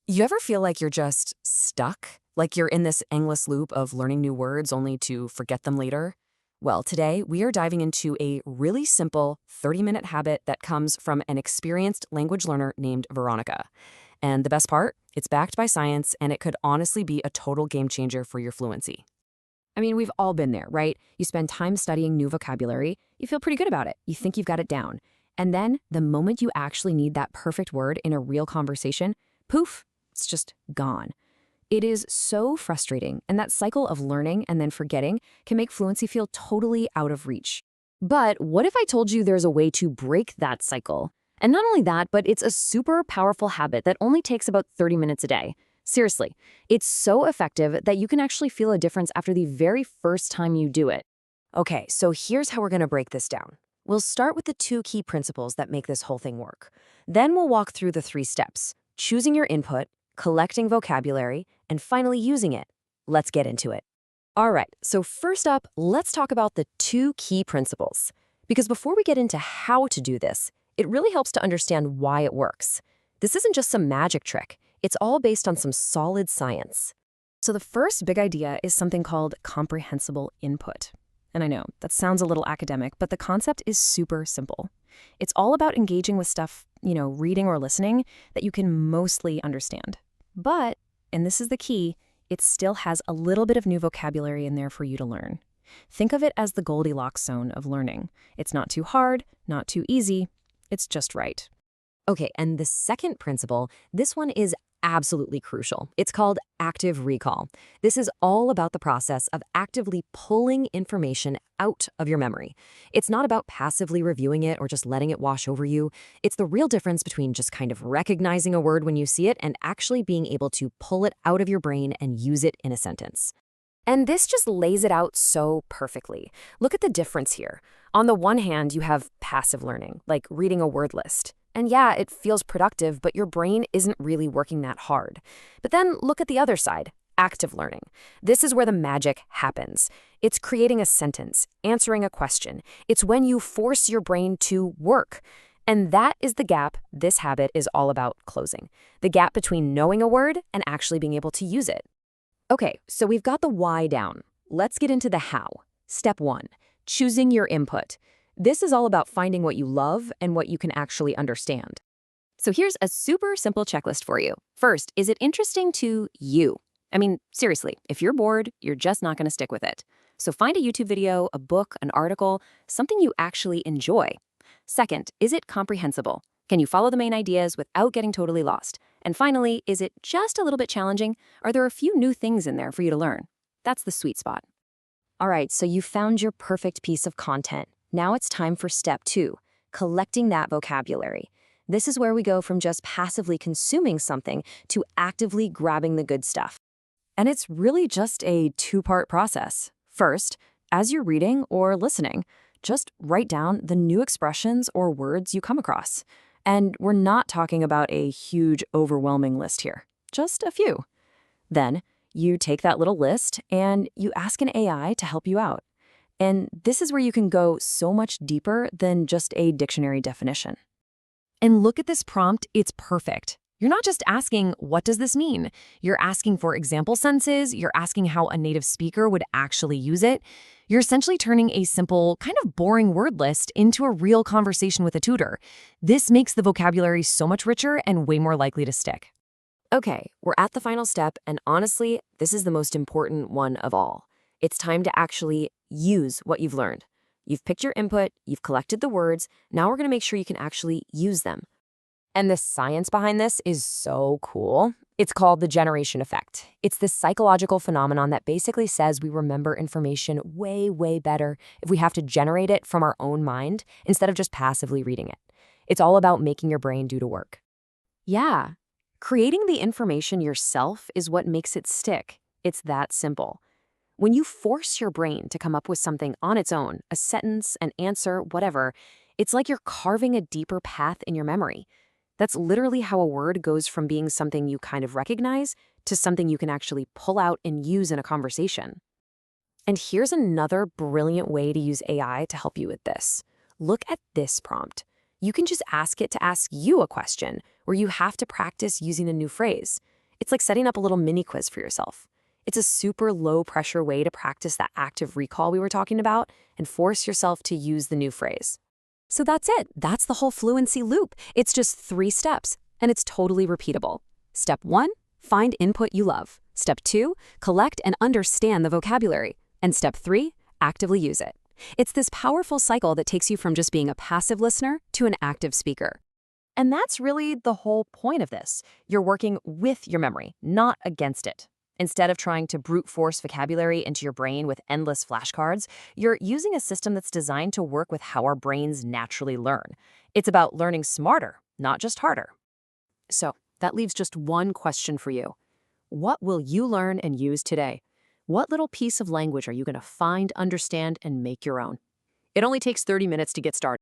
You ever feel like you're just stuck? Like you're in this endless loop of learning new words only to forget them later? Well, today we are diving into a really simple 30-minute habit that comes from an experienced language learner named Veronica. And the best part? It's backed by science, and it could honestly be a total game changer for your fluency. I mean, we've all been there, right? You spend time studying new vocabulary, you feel pretty good about it, you think you've got it down. And then, the moment you actually need that perfect word in a real conversation, poof, it's just gone. It is so frustrating, and that cycle of learning and then forgetting can make fluency feel totally out of reach. But what if I told you there's a way to break that cycle? And not only that, but it's a super powerful habit that only takes about 30 minutes a day. Seriously, it's so effective that you can actually feel a difference after the very first time you do it. Okay, so here's how we're going to break this down. We'll start with the two key principles that make this whole thing work. Then we'll walk through the 3 steps: choosing your input, collecting vocabulary, and finally using it. Let's get into it. All right, so first up, let's talk about the two key principles. Because before we get into how to do this, it really helps to understand why it works. This isn't just some magic trick. It's all based on some solid science. So the first big idea is something called comprehensible input. And I know, that sounds a little academic, but the concept is super simple. It's all about engaging with stuff, reading or listening, that you can mostly understand. But, and this is the key, it still has a little bit of new vocabulary in there for you to learn. Think of it as the Goldilocks zone of learning. It's not too hard, not too easy, it's just right. Okay, and the second principle, this one is absolutely crucial. It's called active recall. This is all about the process of actively pulling information out of your memory. It's not about passively reviewing it or just letting it wash over you. It's the real difference between just kind of recognizing a word when you see it and actually being able to pull it out of your brain and use it in a sentence. And this just lays it out so perfectly. Look at the difference here. On the one hand, you have passive learning, like reading a word list. And yeah, it feels productive, but your brain isn't really working that hard. But then look at the other side, active learning. This is where the magic happens. It's creating a sentence, answering a question. It's when you force your brain to work. And that is the gap this habit is all about closing. The gap between knowing a word and actually being able to use it. Okay, so we've got the why down. Let's get into the how. Step 1, choosing your input. This is all about finding what you love and what you can actually understand. So here's a super simple checklist for you. First, is it interesting to you? I mean, seriously, if you're bored, you're just not going to stick with it. So find a YouTube video, a book, an article, something you actually enjoy. Second, is it comprehensible? Can you follow the main ideas without getting totally lost? And finally, is it just a little bit challenging? Are there a few new things in there for you to learn? That's the sweet spot. All right, so you found your perfect piece of content. Now it's time for step 2, collecting that vocabulary. This is where we go from just passively consuming something to actively grabbing the good stuff. And it's really just a 2-part process. First, as you're reading or listening, just write down the new expressions or words you come across. And we're not talking about a huge, overwhelming list here, just a few. Then, you take that little list and you ask an AI to help you out. And this is where you can go so much deeper than just a dictionary definition. And look at this prompt, it's perfect. You're not just asking, what does this mean? You're asking for example sentences, you're asking how a native speaker would actually use it. You're essentially turning a simple, kind of boring word list into a real conversation with a tutor. This makes the vocabulary so much richer and way more likely to stick. Okay, we're at the final step, and honestly, this is the most important one of all. It's time to actually use what you've learned. You've picked your input, you've collected the words, now we're going to make sure you can actually use them. And the science behind this is so cool. It's called the generation effect. It's this psychological phenomenon that basically says we remember information way, way better if we have to generate it from our own mind instead of just passively reading it. It's all about making your brain do the work. Yeah, creating the information yourself is what makes it stick. It's that simple. When you force your brain to come up with something on its own, a sentence, an answer, whatever, it's like you're carving a deeper path in your memory. That's literally how a word goes from being something you kind of recognize to something you can actually pull out and use in a conversation. And here's another brilliant way to use AI to help you with this. Look at this prompt. You can just ask it to ask you a question where you have to practice using a new phrase. It's like setting up a little mini quiz for yourself. It's a super low-pressure way to practice that active recall we were talking about and force yourself to use the new phrase. So that's it. That's the whole fluency loop. It's just 3 steps, and it's totally repeatable. Step 1, find input you love. Step 2, collect and understand the vocabulary. And step 3, actively use it. It's this powerful cycle that takes you from just being a passive listener to an active speaker. And that's really the whole point of this. You're working with your memory, not against it. Instead of trying to brute force vocabulary into your brain with endless flashcards, you're using a system that's designed to work with how our brains naturally learn. It's about learning smarter, not just harder. So that leaves just one question for you. What will you learn and use today? What little piece of language are you going to find, understand, and make your own? It only takes 30 minutes to get started.